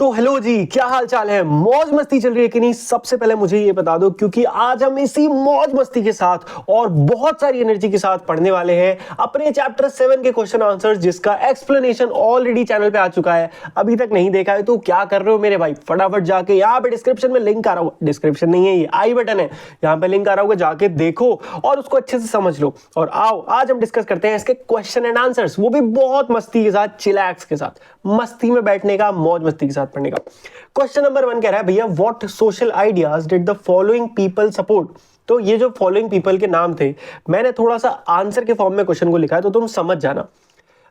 तो हेलो जी, क्या हाल चाल है? मौज मस्ती चल रही है कि नहीं? सबसे पहले मुझे ये बता दो, क्योंकि आज हम इसी मौज मस्ती के साथ और बहुत सारी एनर्जी के साथ पढ़ने वाले हैं अपने चैप्टर 7 के क्वेश्चन आंसर्स, जिसका एक्सप्लेनेशन ऑलरेडी चैनल पे आ चुका है। अभी तक नहीं देखा है तो क्या कर रहे हो मेरे भाई? फटाफट जाके यहाँ पे डिस्क्रिप्शन में लिंक आ रहा होगा, डिस्क्रिप्शन नहीं है ये आई बटन है, यहाँ पे लिंक आ रहा होगा, जाके देखो और उसको अच्छे से समझ लो। और आओ आज हम डिस्कस करते हैं इसके क्वेश्चन एंड आंसर्स, वो भी बहुत मस्ती के साथ, चिलैक्स के साथ, मस्ती में बैठने का, मौज मस्ती के साथ पढ़ने का। क्वेश्चन नंबर 1 कह रहा है भैया, what social ideas did the following people support. तो ये जो फॉलोइंग पीपल के नाम थे, मैंने थोड़ा सा आंसर के फॉर्म में क्वेश्चन को लिखा है तो तुम समझ जाना।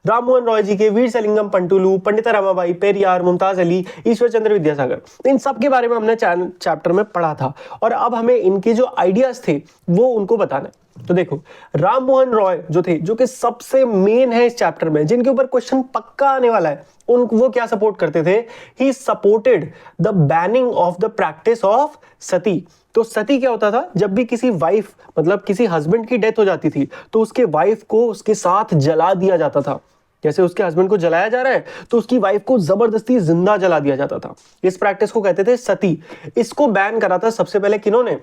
राम मोहन रॉय जी के, वीर सेलिंगम पंटुलू, पंडिता रमाबाई, पेरियार, मुमताज अली, ईश्वर चंद्र विद्यासागर, इन सब के बारे में हमने चैप्टर में पढ़ा था और अब हमें इनके जो आइडियाज थे वो उनको बताना है। तो देखो, राम मोहन रॉय जो थे, जो कि सबसे मेन है इस चैप्टर में, जिनके ऊपर क्वेश्चन पक्का आने वाला है, वो क्या सपोर्ट करते थे? He supported the banning of the practice of sati. तो सती क्या होता था? जब भी किसी वाइफ, मतलब किसी हस्बैंड की डेथ हो जाती थी तो उसके वाइफ को उसके साथ जला दिया जाता था। जैसे उसके हस्बैंड को जलाया जा रहा है तो उसकी वाइफ को जबरदस्ती जिंदा जला दिया जाता था। इस प्रैक्टिस को कहते थे सती। इसको बैन करा था सबसे पहले किन्होंने?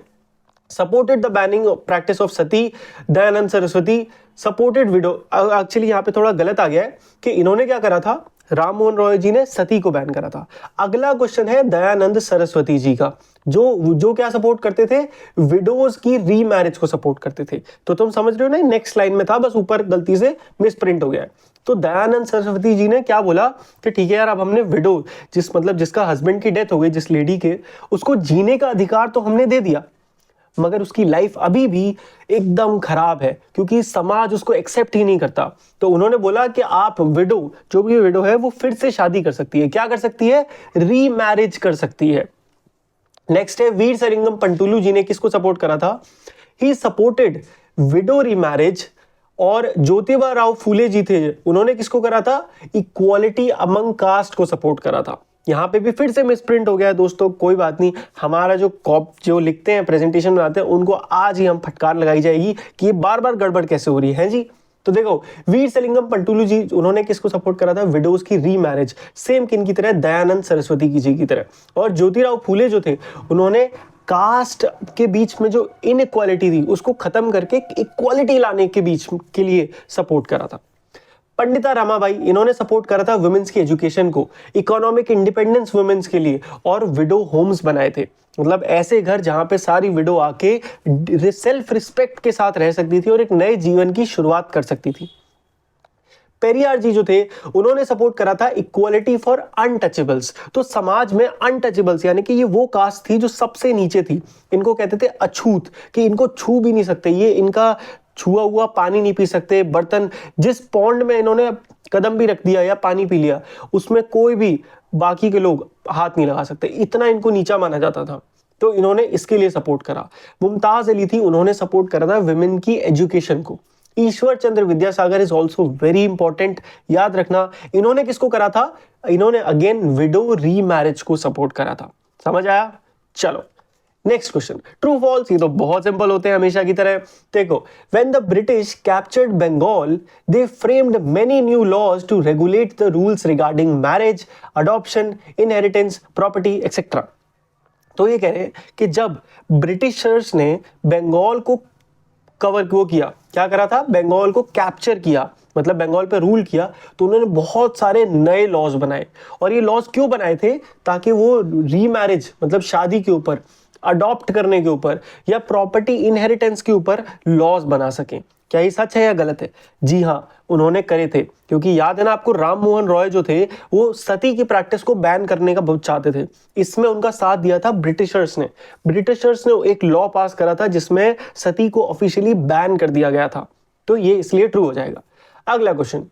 Supported the banning practice of sati, Dayanand Saraswati. Supported widow, actually यहाँ पे थोड़ा गलत आ गया है कि इन्होंने क्या करा था, राम मोहन रॉय जी ने सती को बैन करा था। अगला क्वेश्चन है दयानंद सरस्वती जी का, जो क्या सपोर्ट करते थे? विडोज की रीमैरिज को सपोर्ट करते थे। तो तुम समझ रहे हो ना, नेक्स्ट लाइन में था, बस ऊपर गलती से मिस प्रिंट हो गया है। तो दयानंद सरस्वती जी ने क्या बोला कि ठीक है यार, अब हमने विडो, जिसका हस्बैंड की डेथ हो गई, जिस लेडी के, उसको जीने का अधिकार तो हमने दे दिया, मगर उसकी लाइफ अभी भी एकदम खराब है क्योंकि समाज उसको एक्सेप्ट ही नहीं करता। तो उन्होंने बोला कि आप विडो, जो भी विडो है, वो फिर से शादी कर सकती है। क्या कर सकती है? रीमैरिज कर सकती है। नेक्स्ट है वीर सेलिंगम पंटुलू जी ने किसको सपोर्ट करा था? He supported window remarriage. और ज्योतिबा राव फूले जी थे, उन्होंने किसको करा था? इक्वालिटी अमंग कास्ट को सपोर्ट करा था। यहाँ पे भी फिर से मिसप्रिंट हो गया है दोस्तों, कोई बात नहीं, हमारा जो लिखते हैं, प्रेजेंटेशन बनाते हैं, उनको आज ही हम फटकार लगाई जाएगी कि ये बार बार गड़बड़ कैसे हो रही है जी। तो देखो, वीर सेलिंगम पंटुलू जी, उन्होंने किसको सपोर्ट करा था? विडोज की रीमैरिज, सेम किन की तरह? दयानंद सरस्वती जी की तरह। और ज्योतिराव फूले जो थे, उन्होंने कास्ट के बीच में जो इनइक्वालिटी थी उसको खत्म करके इक्वालिटी लाने के बीच के लिए सपोर्ट करा था। पंडिता रमाबाई, इन्होंने सपोर्ट करा था वुमेन्स की एजुकेशन को, इकोनॉमिक इंडिपेंडेंस वुमेन्स के लिए, और विडो होम्स बनाए थे। मतलब ऐसे घर जहां पे सारी विडो आके सेल्फ रिस्पेक्ट के साथ रह सकती थी और एक नए जीवन की शुरुआत कर सकती थी। पेरियार जी जो थे, उन्होंने सपोर्ट करा था इक्वालिटी फॉर अनटचेबल्स। तो समाज में अनटचेबल्स, यानी कि ये वो कास्ट थी जो सबसे नीचे थी, इनको कहते थे अछूत, कि इनको छू भी नहीं सकते, ये इनका छुआ हुआ पानी नहीं पी सकते। बर्तन, जिस पॉन्ड में इन्होंने कदम भी रख दिया या पानी पी लिया, उसमें कोई भी बाकी के लोग हाथ नहीं लगा सकते, इतना इनको नीचा माना जाता था। तो इन्होंने इसके लिए सपोर्ट करा। मुमताज अली थी, उन्होंने सपोर्ट करा था विमेन की एजुकेशन को। Ishwar Chandra Vidyasagar is also very important, याद रखना। इन्होंने किसको करा था? इन्होंने अगेन विडो रीमैरिज को सपोर्ट करा था। समझ आया? चलो नेक्स्ट क्वेश्चन, ट्रू फॉल्स। ये तो बहुत सिंपल होते हैं हमेशा की तरह। देखो, when the British captured Bengal, they framed many new laws to regulate the rules regarding marriage, adoption, inheritance, property etcetera. तो ये कह रहे हैं कि जब ब्रिटिशर्स ने बंगाल को किया, क्या करा था? बंगाल को कैप्चर किया, मतलब बंगाल पे रूल किया, तो उन्होंने बहुत सारे नए लॉज बनाए। और ये लॉज क्यों बनाए थे? ताकि वो रीमैरिज, मतलब शादी के ऊपर, अडॉप्ट करने के ऊपर, या प्रॉपर्टी इनहेरिटेंस के ऊपर लॉज बना सकें। क्या ये सच है या गलत है? जी हाँ, उन्होंने करे थे, क्योंकि याद है ना आपको, राम मोहन रॉय जो थे, वो सती की प्रैक्टिस को बैन करने का बहुत चाहते थे। इसमें उनका साथ दिया था ब्रिटिशर्स ने। ब्रिटिशर्स ने एक लॉ पास करा था जिसमें सती को ऑफिशियली बैन कर दिया गया था। तो ये इसलिए ट्रू हो जाएगा। अगला question,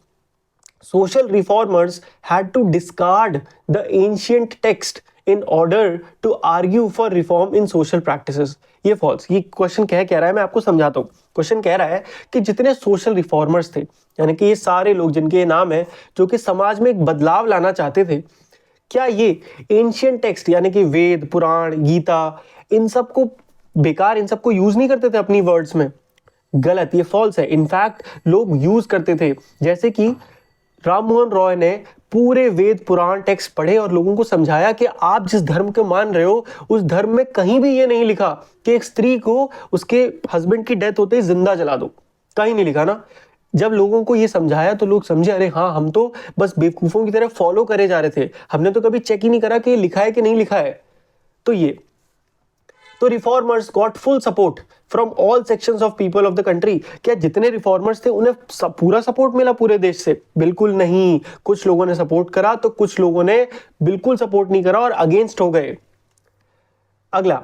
social reformers had to discard the ancient text in order to argue for reform in social practices. ये false। ये क्वेश्चन कह रहा है, मैं आपको समझाता हूँ। क्वेश्चन कह रहा है कि जितने सोशल रिफॉर्मर्स थे, यानी कि ये सारे लोग जिनके नाम है, जो कि समाज में एक बदलाव लाना चाहते थे, क्या ये एंशियंट टेक्स्ट, यानी कि वेद, पुराण, गीता, इन सबको बेकार, इन सबको यूज नहीं करते थे अपनी वर्ड्स में? गलत, ये फॉल्स है। इनफैक्ट लोग यूज करते थे, जैसे कि राम मोहन रॉय ने पूरे वेद पुराण टेक्स्ट पढ़े और लोगों को समझाया कि आप जिस धर्म को मान रहे हो उस धर्म में कहीं भी ये नहीं लिखा कि एक स्त्री को उसके हस्बैंड की डेथ होते ही जिंदा जला दो, कहीं नहीं लिखा ना। जब लोगों को ये समझाया तो लोग समझे, अरे हाँ, हम तो बस बेवकूफों की तरह फॉलो करे जा रहे थे, हमने तो कभी चेक ही नहीं करा कि लिखा है कि नहीं लिखा है। तो reformers got full support from all sections of people of the country. क्या जितने रिफॉर्मर्स थे उन्हें पूरा सपोर्ट मिला पूरे देश से? बिल्कुल नहीं। कुछ लोगों ने सपोर्ट करा तो कुछ लोगों ने बिल्कुल सपोर्ट नहीं करा और अगेंस्ट हो गए। अगला,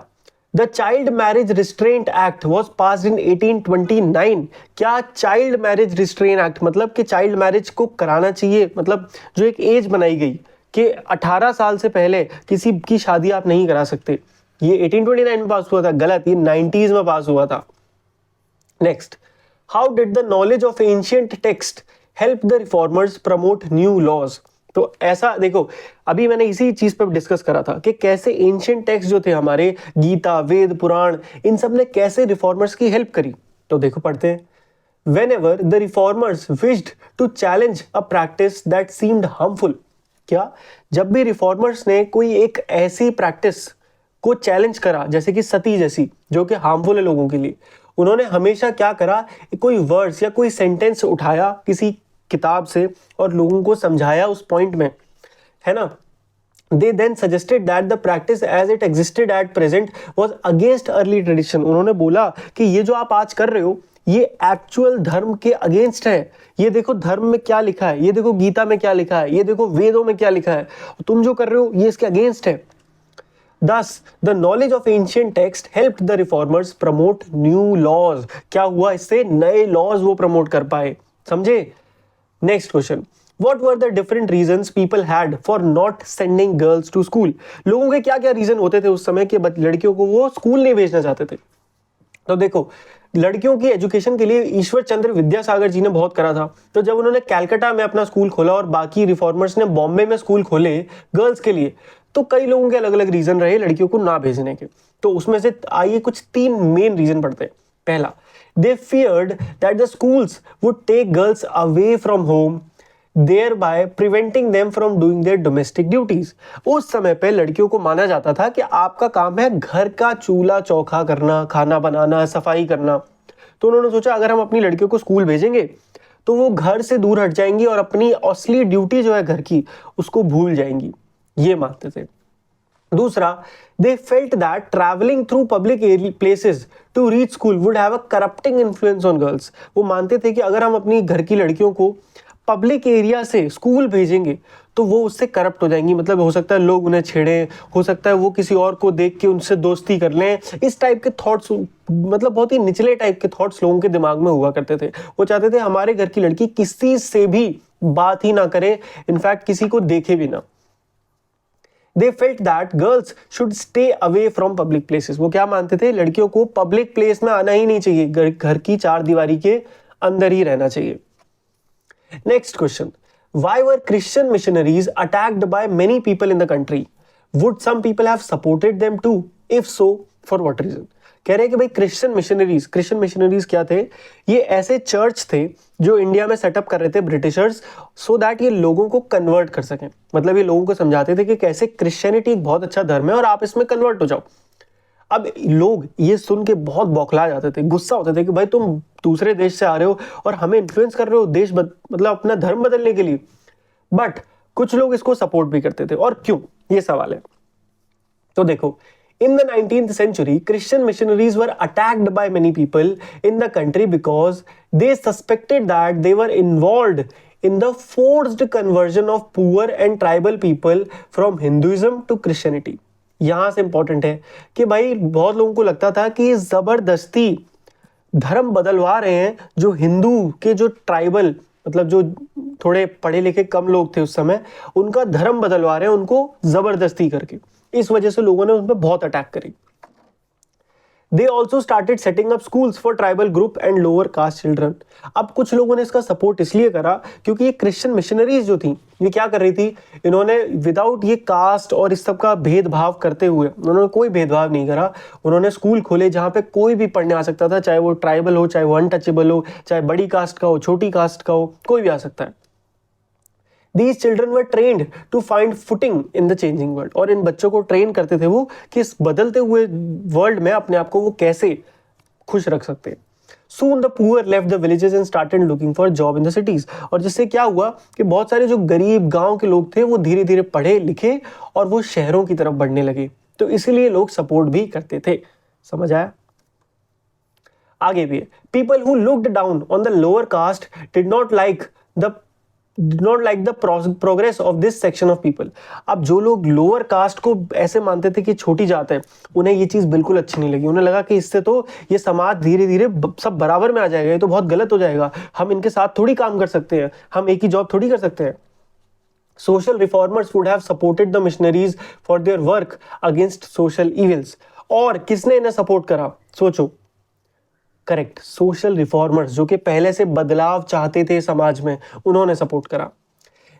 the child marriage restraint act was passed in 1829। क्या चाइल्ड मैरिज रिस्ट्रेंट एक्ट मतलब कि चाइल्ड मैरिज को कराना चाहिए, मतलब जो एक एज बनाई गई कि 18 साल से पहले किसी की शादी आप नहीं करा सकते, ये 1829 में पास हुआ था। गलत, ये 90s में पास हुआ था। Next, how did the knowledge of ancient text help the reformers promote new laws? तो ऐसा देखो, अभी मैंने इसी चीज पर डिस्कस करा था कि कैसे एंशिएंट टेक्स्ट जो थे हमारे, गीता, वेद, पुराण, इन सब ने कैसे रिफॉर्मर्स की हेल्प करी। तो देखो पढ़ते हैं। Whenever the reformers wished to challenge a practice that seemed harmful, क्या जब भी रिफॉर्मर्स ने कोई एक ऐसी प्रैक्टिस को चैलेंज करा, जैसे कि सती जैसी, जो कि हार्मफुल है लोगों के लिए, उन्होंने हमेशा क्या करा, कोई वर्ड्स या कोई सेंटेंस उठाया किसी किताब से और लोगों को समझाया उस पॉइंट में, है ना। They then suggested that the practice as it existed at present was against early tradition। उन्होंने बोला कि ये जो आप आज कर रहे हो ये एक्चुअल धर्म के अगेंस्ट है। ये देखो धर्म में क्या लिखा है, ये देखो गीता में क्या लिखा है, ये देखो वेदों में क्या लिखा है, तुम जो कर रहे हो ये इसके अगेंस्ट है। Thus, the knowledge of ancient text helped the reformers promote new laws। क्या हुआ इससे? नए लॉज वो प्रमोट कर पाए, समझे। Next question, What were the different reasons people had for not sending girls to school? लोगों के क्या क्या रीजन होते थे उस समय कि लड़कियों को वो स्कूल नहीं भेजना चाहते थे। तो देखो, लड़कियों की एजुकेशन के लिए ईश्वर चंद्र विद्यासागर जी ने बहुत करा था। तो जब उन्होंने कलकत्ता में अपना स्कूल खोला और बाकी रिफॉर्मर्स ने बॉम्बे में स्कूल खोले गर्ल्स के लिए, तो कई लोगों के अलग अलग रीजन रहे लड़कियों को ना भेजने के। तो उसमें से आइए कुछ 3 मेन रीजन पढ़ते हैं। पहला, they feared that the schools would take girls away from home, thereby preventing them from doing their domestic duties। उस समय पे लड़कियों को माना जाता था कि आपका काम है घर का चूल्हा चौका करना, खाना बनाना, सफाई करना। तो उन्होंने सोचा अगर हम अपनी लड़कियों को स्कूल भेजेंगे तो वो घर से दूर हट जाएंगी और अपनी असली ड्यूटी जो है घर की उसको भूल जाएंगी, ये मानते थे। दूसरा, they felt that traveling through public places to reach school would have a corrupting influence on girls। वो मानते थे कि अगर हम अपनी घर की लड़कियों को पब्लिक एरिया से स्कूल भेजेंगे तो वो उससे करप्ट हो जाएंगी, मतलब हो सकता है लोग उन्हें छेड़ें, हो सकता है वो किसी और को देख के उनसे दोस्ती कर लें। इस टाइप के थॉट्स, मतलब बहुत ही निचले टाइप के थॉट्स लोगों के दिमाग में हुआ करते थे। वो चाहते थे हमारे घर की लड़की किसी से भी बात ही ना करे, इनफैक्ट किसी को देखे भी ना। They felt that girls should stay away from public places। वो क्या मानते थे, लड़कियों को पब्लिक प्लेस में आना ही नहीं चाहिए, घर की 4 दीवारी के अंदर ही रहना चाहिए। Next question, why were Christian missionaries attacked by many people in the country? Would some people have supported them too? If so, for what reason? कह रहे हैं कि भाई क्रिश्चियन मिशनरीज क्या थे, ये ऐसे चर्च थे जो इंडिया में सेटअप कर रहे थे ब्रिटिशर्स, सो दैट ये लोगों को कन्वर्ट कर सकें। मतलब ये लोगों को समझाते थे कि कैसे क्रिश्चियनिटी एक बहुत अच्छा धर्म है और आप इसमें कन्वर्ट हो जाओ। अब लोग ये सुन के बहुत बौखला जाते थे, गुस्सा होते थे कि भाई तुम दूसरे देश से आ रहे हो और हमें इन्फ्लुएंस कर रहे हो मतलब अपना धर्म बदलने के लिए। बट कुछ लोग इसको सपोर्ट भी करते थे, और क्यों, ये सवाल है। तो देखो, in the 19th century, Christian missionaries were attacked by many people in the country because they suspected that they were involved in the forced conversion of poor and tribal people from Hinduism to Christianity। यहां से important है कि भाई बहुत लोगों को लगता था कि जबरदस्ती धर्म बदलवा रहे हैं जो हिंदू के जो ट्राइबल, मतलब जो थोड़े पढ़े लिखे कम लोग थे उस समय, उनका धर्म बदलवा रहे हैं उनको जबरदस्ती करके। इस वजह से लोगों ने उन पर बहुत अटैक करी। They also started setting up schools for tribal group and lower caste children। अब कुछ लोगों ने इसका सपोर्ट इसलिए करा क्योंकि ये क्रिश्चियन मिशनरीज जो थी, ये क्या कर रही थी, इन्होंने विदाउट ये कास्ट और इस सब का भेदभाव करते हुए, उन्होंने कोई भेदभाव नहीं करा। उन्होंने स्कूल खोले जहाँ पे कोई भी पढ़ने आ सकता था, चाहे वो ट्राइबल हो, चाहे वो अनटचेबल हो, चाहे बड़ी कास्ट का हो, छोटी कास्ट का हो, कोई भी आ सकता है। These children were trained to find footing in the changing world. और इन बच्चों को ट्रेन करते थे वो कि इस बदलते हुए वर्ल्ड में अपने आप को वो कैसे खुश रख सकते हैं. Soon the poor left the villages and started looking for job in the cities. और जिससे क्या हुआ कि बहुत सारे जो गरीब गांव के लोग थे वो धीरे धीरे पढ़े लिखे और वो शहरों की तरफ बढ़ने लगे. तो इसीलिए लोग सपोर्ट भी करते थे. समझ आया? आगे भी है. People who looked down on the lower caste did not like the progress of this section of people. अब जो लोग लोअर कास्ट को ऐसे मानते थे कि छोटी जात है, उन्हें ये चीज बिल्कुल अच्छी नहीं लगी. उन्हें लगा कि इससे तो ये समाज धीरे धीरे सब बराबर में आ जाएगा, ये तो बहुत गलत हो जाएगा, हम इनके साथ थोड़ी काम कर सकते हैं, हम एक ही जॉब थोड़ी कर सकते हैं. Social reformers would have supported the missionaries for their work against social evils. और किसने इन्हें सपोर्ट करा? सोचो. करेक्ट, सोशल रिफॉर्मर्स, जो कि पहले से बदलाव चाहते थे समाज में, उन्होंने सपोर्ट करा.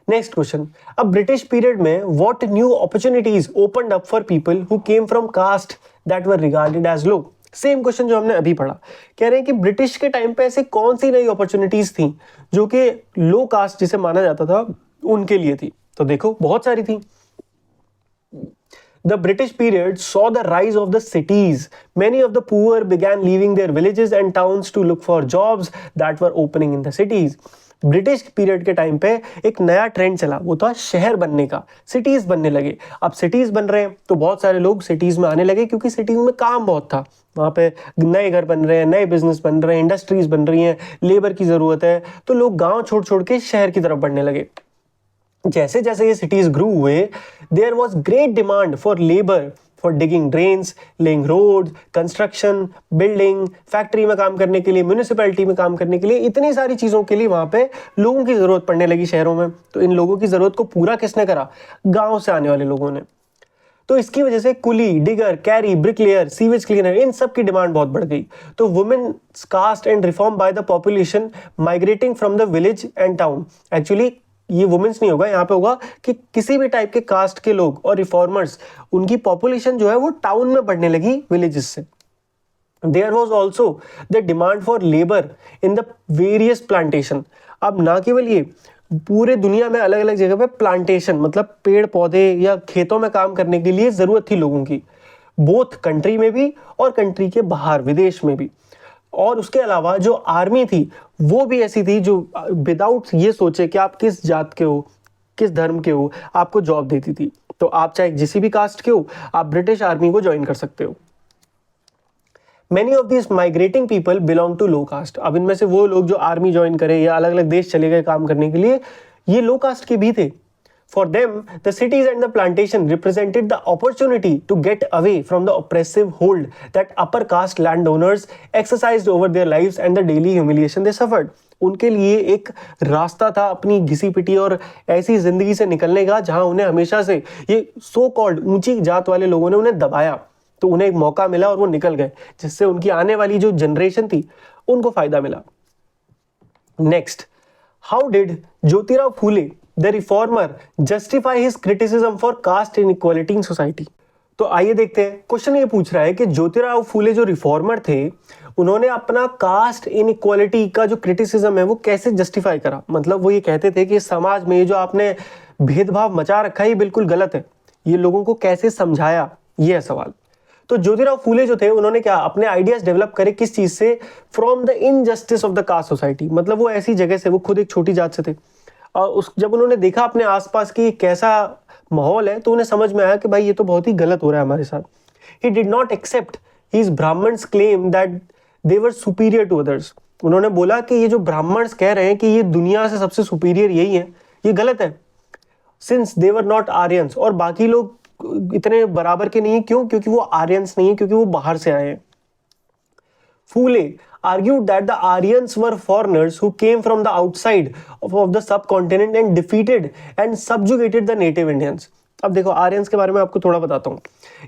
Next question. अब ब्रिटिश पीरियड में what new opportunities opened up for people who came from caste that were regarded as low. Same question जो हमने अभी पढ़ा. कह रहे हैं कि ब्रिटिश के टाइम पे ऐसी कौन सी नई अपॉर्चुनिटीज थी जो कि लो कास्ट जिसे माना जाता था उनके लिए थी. तो देखो बहुत सारी थी. The British period saw the rise of the cities. Many of the poor began leaving their villages and towns to look for jobs that were opening in the cities. British period के time पे एक नया trend चला, वो था शहर बनने का. सिटीज बनने लगे. अब सिटीज बन रहे हैं तो बहुत सारे लोग सिटीज में आने लगे क्योंकि सिटीज में काम बहुत था. वहाँ पे नए घर बन रहे हैं, नए बिजनेस बन रहे हैं, इंडस्ट्रीज बन रही हैं, लेबर की जरूरत है, तो लोग गांव छोड़ छोड़ के शहर की तरफ बढ़ने लगे. जैसे जैसे ये सिटीज ग्रू हुए, there was great demand for labour for digging drains, laying road, construction, building, factory में काम करने के लिए, म्यूनिसिपैलिटी में काम करने के लिए, इतनी सारी चीज़ों के लिए वहाँ पे लोगों की ज़रूरत पड़ने लगी शहरों में. तो इन लोगों की ज़रूरत को पूरा किसने करा? गाँव से आने वाले लोगों ने. तो इसकी वजह से coolie, digger, carry, bricklayer, sewage cleaner, इन सब की डिमांड बहुत बढ़ गई. तो women caste and reform by the population migrating from the village and town. Actually ये वुमेन्स नहीं होगा, यहाँ पे होगा कि किसी भी टाइप के कास्ट के लोग और रिफॉर्मर्स, उनकी पॉपुलेशन जो है वो टाउन में बढ़ने लगी विलेजेस से. There was also the demand for labour in the various plantation. अब ना केवल ये, पूरे दुनिया में अलग अलग जगह पे प्लांटेशन मतलब पेड़ पौधे या खेतों में काम करने के लिए जरूरत थी लोगों की, बोथ कंट्री में भी और कंट्री के बाहर विदेश में भी. और उसके अलावा जो आर्मी थी वो भी ऐसी थी जो विदाउट ये सोचे कि आप किस जात के हो, किस धर्म के हो, आपको जॉब देती थी. तो आप चाहे किसी भी कास्ट के हो, आप ब्रिटिश आर्मी को ज्वाइन कर सकते हो. Many of these migrating people belong to low caste. अब इनमें से वो लोग जो आर्मी ज्वाइन करे या अलग अलग देश चले गए काम करने के लिए, ये लो कास्ट के भी थे. For them, the cities and the plantation represented the opportunity to get away from the oppressive hold that upper caste landowners exercised over their lives and the daily humiliation they suffered. उनके लिए एक रास्ता था अपनी घिसी पिटी और ऐसी जिंदगी से निकलने का जहां उन्हें हमेशा से ये सो कॉल्ड ऊंची जात वाले लोगों ने उन्हें दबाया. तो उन्हें एक मौका मिला और वो निकल गए, जिससे उनकी आने वाली जो जनरेशन थी उनको फायदा मिला. Next, how did Jyotirao Phule the reformer justify his criticism for caste inequality in society. तो आइए देखते हैं. क्वेश्चन ये पूछ रहा है कि ज्योतिराव फूले जो रिफॉर्मर थे, उन्होंने अपना कास्ट इनइक्वालिटी का जो क्रिटिसिज्म है वो कैसे जस्टिफाई करा. मतलब वो ये कहते थे कि समाज में जो आपने भेदभाव मचा रखा है ये बिल्कुल गलत है. ये लोगों को कैसे समझाया, ये है सवाल. तो ज्योतिराव फूले जो थे उन्होंने क्या अपने आइडियाज डेवलप करे, किस चीज से? From the injustice of the caste society. मतलब वो ऐसी जगह से, वो खुद एक छोटी जात से थे, और जब उन्होंने देखा अपने आसपास की कैसा माहौल है तो उन्हें समझ में आया कि भाई ये तो बहुत ही गलत हो रहा है हमारे साथ. He did not accept his Brahmins claim that they were superior to others. उन्होंने बोला कि ये जो ब्राह्मण्स कह रहे हैं कि ये दुनिया से सबसे सुपीरियर यही है, ये गलत है. Since they were not Aryans, और बाकी लोग इतने बराबर के नहीं है. क्यों? क्योंकि वो आर्यंस नहीं है, क्योंकि वो बाहर से आए हैं. फूले argued that the Aryans were foreigners who came from the outside of the subcontinent and defeated and subjugated the native Indians. अब देखो आर्यंस के बारे में आपको थोड़ा बताता हूँ.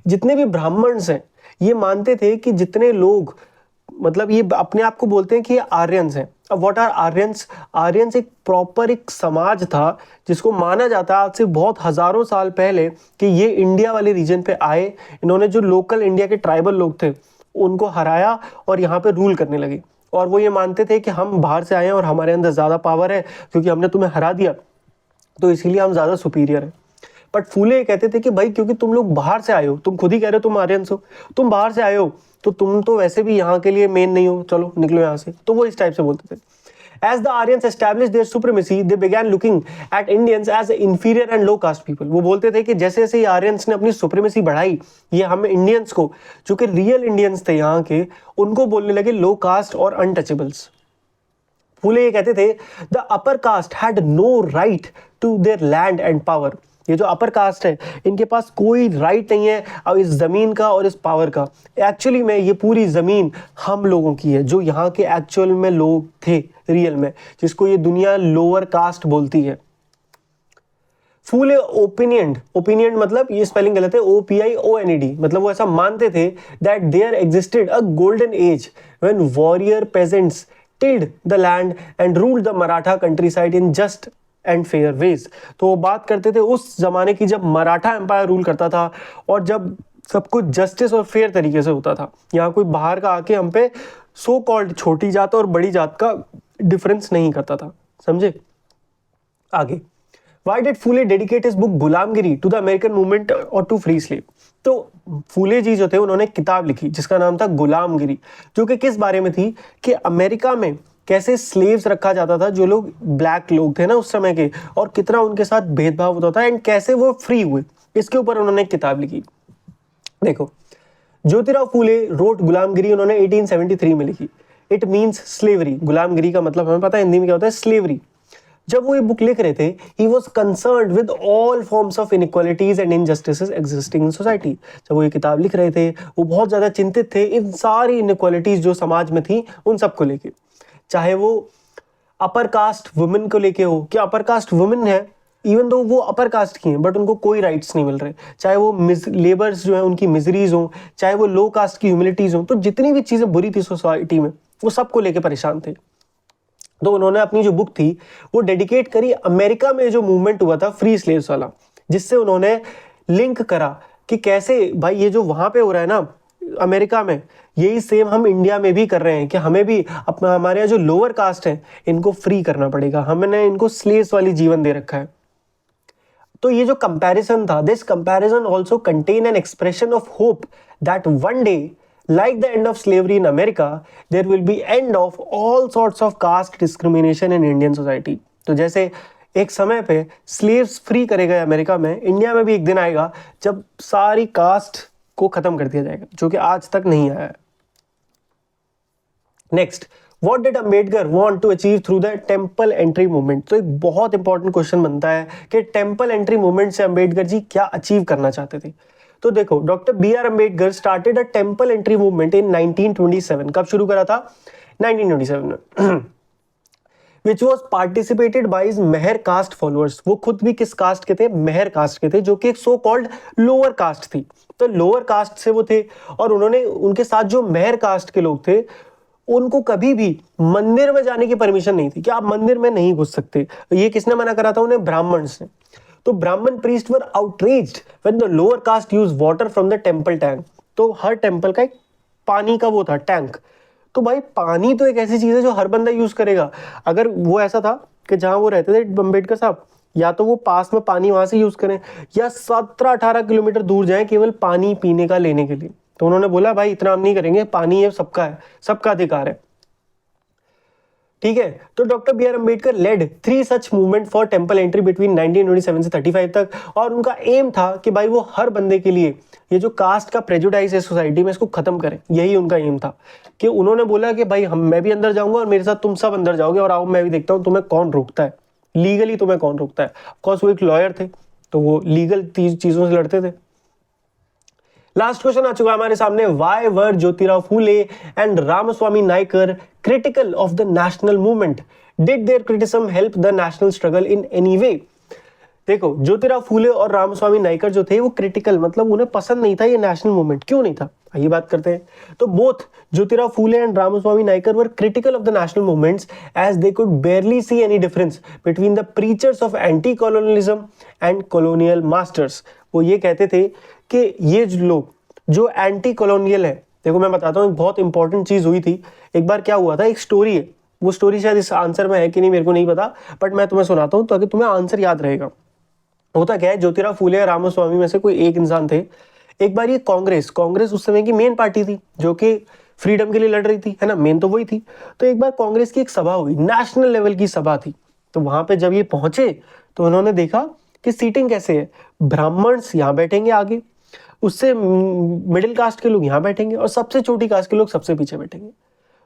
जितने भी ब्राह्मण्स हैं ये मानते थे कि जितने लोग, मतलब ये अपने आप को बोलते हैं कि ये आर्यंस हैं. अब व्हाट आर आर्यंस? आर्यंस एक प्रॉपर एक समाज था जिसको माना जाता है आज से बहुत हजारों साल पहले कि ये इंडिया वाले रीजन पे आए. इन्होंने जो लोकल इंडिया के ट्राइबल लोग थे उनको हराया और यहाँ पे रूल करने लगे. और वो ये मानते थे कि हम बाहर से आए हैं और हमारे अंदर ज़्यादा पावर है क्योंकि हमने तुम्हें हरा दिया, तो इसीलिए हम ज्यादा सुपीरियर हैं। बट फूले ये कहते थे कि भाई क्योंकि तुम लोग बाहर से आए हो, तुम खुद ही कह रहे हो तुम आर्यंस हो, तुम बाहर से आए हो तो तुम तो वैसे भी यहाँ के लिए मेन नहीं हो, चलो निकलो यहाँ से। तो वो इस टाइप से बोलते थे। As the Aryans established their supremacy, they began looking at Indians as inferior and low caste people. वो बोलते थे कि जैसे जैसे ये आर्यंस ने अपनी सुप्रीमेसी बढ़ाई, ये हम इंडियंस को, जो कि रियल इंडियंस थे यहाँ के, उनको बोलने लगे लो कास्ट और अनटचेबल्स। फूले ये कहते थे the upper caste had no right to their land and power. ये जो अपर कास्ट है इनके पास कोई राइट नहीं है अब इस जमीन का और इस पावर का। एक्चुअली में ये पूरी जमीन हम लोगों की है, जो यहाँ के एक्चुअल में लोग थे रियल में, जिसको ये दुनिया लोअर कास्ट बोलती है। फूले ओपिनियन मतलब ये स्पेलिंग गलत है, OPIONED, मतलब वो ऐसा मानते थे that there existed a golden age when warrior peasants tilled the land and ruled the Maratha countryside in just and fair ways. तो वो बात करते थे उस जमाने की जब मराठा एम्पायर रूल करता था और जब सब कुछ जस्टिस और फेयर तरीके से होता था। यहाँ कोई बाहर का आके हम पे सो कॉल्ड छोटी जात और बड़ी जात का डिफरेंस नहीं करता था, समझे। आगे, Why did Phule dedicate his book Gulamgiri to the American movement or to free slave? तो फूले जी जो थे उन्होंने किताब लिखी जिसका नाम था गुलामगिरी, जो कि किस बारे में थी कि अमेरिका में कैसे स्लेव्स रखा जाता था, जो लोग ब्लैक लोग थे ना उस समय के, और कितना उनके साथ भेदभाव होता था एंड कैसे वो फ्री हुए, इसके ऊपर उन्होंने एक किताब लिखी। देखो, ज्योतिराव फूले रोट गुलामगिरी उन्होंने 1873 में लिखी। It means slavery. गुलामगिरी का मतलब हमें पता है हिंदी में क्या होता है, स्लेवरी। जब वो ये बुक लिख रहे थे, he was concerned with all forms of inequalities and injustices existing in society। जब वो ये किताब लिख रहे थे, वो बहुत ज़्यादा चिंतित थे इन सारी इनइक्वालिटीज जो समाज में थी उन सबको लेके। चाहे वो अपर कास्ट वुमेन को लेके हो, कि अपर कास्ट वुमेन है इवन दो वो अपर कास्ट की हैं बट उनको कोई राइट्स नहीं मिल रहे, चाहे वो लेबर्स जो है उनकी मिजरीज हो, चाहे वो लो कास्ट की ह्यूमिलिटीज हो, तो जितनी भी चीज़ें बुरी थी सोसाइटी में वो सबको लेके परेशान थे। तो उन्होंने अपनी जो बुक थी वो डेडिकेट करी अमेरिका में जो मूवमेंट हुआ था फ्री स्लेव्स वाला, जिससे उन्होंने लिंक करा कि कैसे भाई ये जो वहां पे हो रहा है ना अमेरिका में, यही सेम हम इंडिया में भी कर रहे हैं कि हमें भी अपना हमारे यहाँ जो लोअर कास्ट है इनको फ्री करना पड़ेगा, हमने इनको स्लेव्स वाली जीवन दे रखा है। तो ये जो कंपैरिजन था, this comparison also contain an expression of hope that one day like the end of slavery in America, there will be end of all sorts of caste discrimination in Indian society। तो जैसे एक समय पे slaves free करे गए America में, India में भी एक दिन आएगा जब सारी कास्ट को खत्म कर दिया जाएगा, जो कि आज तक नहीं आया है। Next, What did Ambedkar want to achieve through the temple entry movement? तो एक बहुत इंपॉर्टेंट क्वेश्चन बनता है कि टेम्पल एंट्री मूवमेंट से अंबेडकर जी क्या अचीव करना चाहते थे। तो देखो, doctor BR Ambedkar started a temple entry movement in 1927। कब शुरू करा था? 1927 में। Which was participated by his Mahar caste followers. वो खुद भी किस कास्ट के थे? मेहर कास्ट के थे, जो कि एक सो कॉल्ड लोअर कास्ट थी। तो लोअर कास्ट से वो थे और उन्होंने उनके साथ जो मेहर कास्ट के लोग थे उनको कभी भी मंदिर में जाने की परमिशन नहीं थी कि आप मंदिर में नहीं घुस सकते। ये किसने मना करा था? उन्हें ब्राह्मण्स ने। तो Brahman priest were outreached when the lower caste use water from the temple tank. तो हर टेंपल का एक पानी का वो था टैंक। तो भाई पानी तो एक ऐसी चीज है जो हर बंदा यूज करेगा। अगर वो ऐसा था कि जहां वो रहते थे अम्बेडकर साहब, या तो वो पास में पानी वहां से यूज करें या 17-18 किलोमीटर दूर जाएं केवल पानी पीने का लेने के लिए। तो उन्होंने बोला भाई इतना हम नहीं करेंगे, पानी ये सबका है, सबका अधिकार है, ठीक है। तो doctor BR Ambedkar led 3 such movement for temple entry between 1927 से 35 तक, और उनका एम था कि भाई वो हर बंदे के लिए ये जो कास्ट का प्रेजुडाइज है सोसाइटी में इसको खत्म करें। यही उनका एम था कि उन्होंने बोला कि भाई मैं भी अंदर जाऊंगा और मेरे साथ तुम सब अंदर जाओगे और आओ मैं भी देखता हूँ तुम्हें कौन रोकता है, लीगली तुम्हें कौन रोकता है। ऑफकोर्स वो एक लॉयर थे तो वो लीगल चीजों से लड़ते थे। लास्ट क्वेश्चन आ चुका है हमारे सामने, why were Jyotirao Phule and Ramaswamy Naicker critical of the national movement? Did their criticism help the national struggle in any way? देखो, ज्योतिराव फूले और रामस्वामी नायकर जो थे वो क्रिटिकल, मतलब उन्हें पसंद नहीं था ये नेशनल मूवमेंट। क्यों नहीं था, आइए बात करते हैं। तो both Jyotirao Phule and Ramaswamy Naicker were critical of the national movements as they could barely see any difference between the preachers of anti colonialism and colonial masters. वो ये कहते थे कि ये लोग जो एंटी कॉलोनियल है, देखो मैं बताता हूँ, एक बहुत इंपॉर्टेंट चीज हुई थी। एक बार क्या हुआ था, एक स्टोरी है वो स्टोरी शायद इस आंसर में है कि नहीं मेरे को नहीं पता, बट मैं तुम्हें सुनाता हूँ ताकि तुम्हें आंसर याद रहेगा। होता क्या है, ज्योतिराव फूले या रामास्वामी में से कोई एक इंसान थे। एक बार ये कांग्रेस उस समय की मेन पार्टी थी जो कि फ्रीडम के लिए लड़ रही थी, है ना, मेन तो वही थी। तो एक बार कांग्रेस की एक सभा हुई, नेशनल लेवल की सभा थी। तो वहां पे जब ये पहुंचे तो उन्होंने देखा कि सीटिंग कैसे है, ब्राह्मण्स यहाँ बैठेंगे आगे, उससे मिडिल कास्ट के लोग यहाँ बैठेंगे और सबसे छोटी कास्ट के लोग सबसे पीछे बैठेंगे।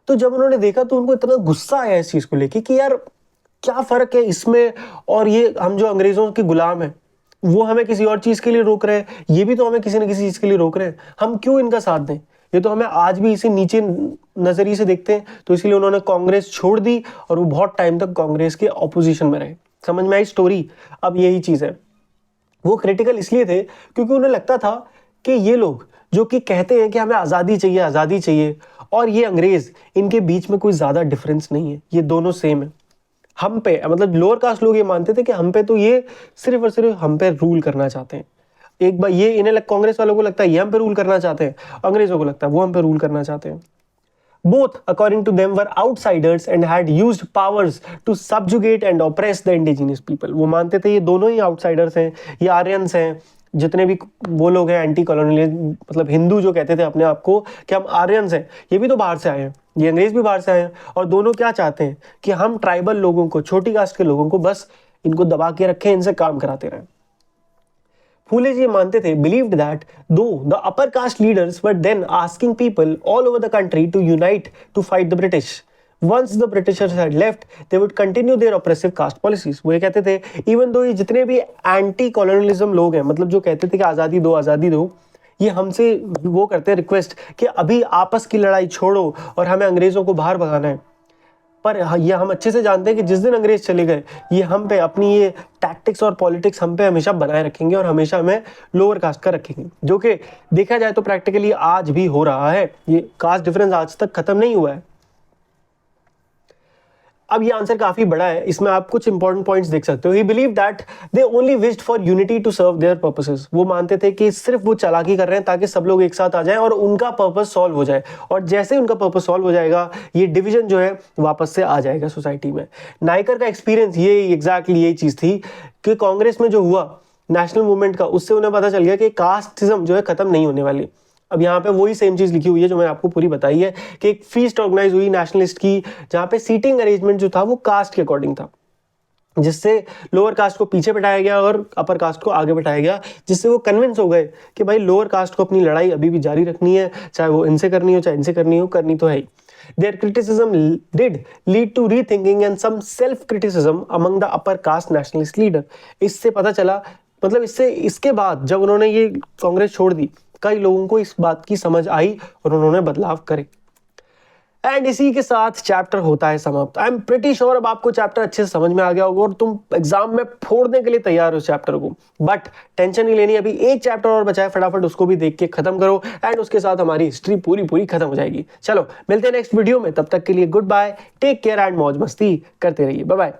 तो जब उन्होंने देखा तो उनको इतना गुस्सा आया इस चीज को लेके कि यार क्या फर्क है इसमें, और ये हम जो अंग्रेजों के गुलाम हैं वो हमें किसी और चीज के लिए रोक रहे हैं, ये भी तो हमें किसी न किसी चीज के लिए रोक रहे हैं, हम क्यों इनका साथ दें, ये तो हमें आज भी इसे नीचे नजरिए से देखते हैं। तो इसलिए उन्होंने कांग्रेस छोड़ दी और वो बहुत टाइम तक कांग्रेस के ऑपोजिशन में रहे। समझ में आई स्टोरी? अब यही चीज है, वो क्रिटिकल इसलिए थे क्योंकि उन्हें लगता था कि ये लोग जो कि कहते हैं कि हमें आज़ादी चाहिए, और ये अंग्रेज, इनके बीच में कोई ज़्यादा डिफरेंस नहीं है, ये दोनों सेम है। हम पे मतलब लोअर कास्ट लोग ये मानते थे कि हम पे तो ये सिर्फ और सिर्फ हम पे रूल करना चाहते हैं। एक बार ये कांग्रेस वालों को लगता है ये हम पे रूल करना चाहते हैं, अंग्रेजों को लगता है वो हम पे रूल करना चाहते हैं। Both, according to them, were outsiders and had used powers to subjugate and oppress the indigenous people. वो मानते थे ये दोनों ही आउटसाइडर्स हैं, ये आर्यंस हैं, जितने भी वो लोग हैं एंटी कॉलोनियल, मतलब हिंदू जो कहते थे अपने आप को कि हम आर्यंस हैं, ये भी तो बाहर से आए हैं, ये अंग्रेज भी बाहर से आए हैं, और दोनों क्या चाहते हैं कि हम ट्राइबल लोगों को, छोटी कास्ट के लोगों को बस इनको दबा के रखें, इनसे काम कराते रहें। फूले जी मानते थे, believed that though the upper caste leaders were then asking people all over the country to unite to fight the British, once the Britishers had left, they would continue their oppressive caste policies. वो ये कहते थे even though ये जितने भी anti colonialism लोग हैं, मतलब जो कहते थे कि आज़ादी दो, ये हमसे वो करते हैं रिक्वेस्ट कि अभी आपस की लड़ाई छोड़ो और हमें अंग्रेजों को बाहर भगाना है। पर ये हम अच्छे से जानते हैं कि जिस दिन अंग्रेज चले गए, ये हम पे अपनी ये टैक्टिक्स और पॉलिटिक्स हम पे हमेशा बनाए रखेंगे और हमेशा हमें लोअर कास्ट का रखेंगे, जो कि देखा जाए तो प्रैक्टिकली आज भी हो रहा है। ये कास्ट डिफरेंस आज तक खत्म नहीं हुआ है। अब ये आंसर काफी बड़ा है, इसमें आप कुछ इंपॉर्टेंट पॉइंट्स देख सकते हो। He believe that they only wished for unity to serve their purposes. वो मानते थे कि सिर्फ वो चालाकी कर रहे हैं ताकि सब लोग एक साथ आ जाएं और उनका पर्पस सॉल्व हो जाए, और जैसे उनका पर्पस सॉल्व हो जाएगा ये डिवीजन जो है वापस से आ जाएगा सोसाइटी में। नायकर का एक्सपीरियंस ये एग्जैक्टली यही चीज थी कि कांग्रेस में जो हुआ नेशनल मूवमेंट का, उससे उन्हें पता चल गया कि कास्टिज्म जो है खत्म नहीं होने वाली। अब यहाँ पे वही सेम चीज लिखी हुई है जो मैंने आपको पूरी बताई है कि एक फीस्ट ऑर्गेनाइज हुई नेशनलिस्ट की, जहाँ पे सीटिंग अरेंजमेंट जो था वो कास्ट के अकॉर्डिंग था, जिससे लोअर कास्ट को पीछे बैठाया गया और अपर कास्ट को आगे बैठाया गया, जिससे वो कन्विंस हो गए कि भाई लोअर कास्ट को अपनी लड़ाई अभी भी जारी रखनी है, चाहे वो इनसे करनी हो चाहे इनसे करनी हो, करनी तो है ही। Their criticism did lead to rethinking and some self-criticism among the upper caste nationalist leader. इससे पता चला, मतलब इसके बाद जब उन्होंने ये कांग्रेस छोड़ दी, कई लोगों को इस बात की समझ आई और उन्होंने बदलाव करे। एंड इसी के साथ चैप्टर होता है समाप्त। आई एम प्रिटी श्योर अब आपको चैप्टर अच्छे से समझ में आ गया होगा और तुम एग्जाम में फोड़ने के लिए तैयार हो इस चैप्टर को। बट टेंशन नहीं लेनी, अभी एक चैप्टर और बचा है, फटाफट उसको भी देख के खत्म करो एंड उसके साथ हमारी हिस्ट्री पूरी खत्म हो जाएगी। चलो मिलते हैं नेक्स्ट वीडियो में, तब तक के लिए goodbye, take care and मौज मस्ती करते रहिए। Bye bye.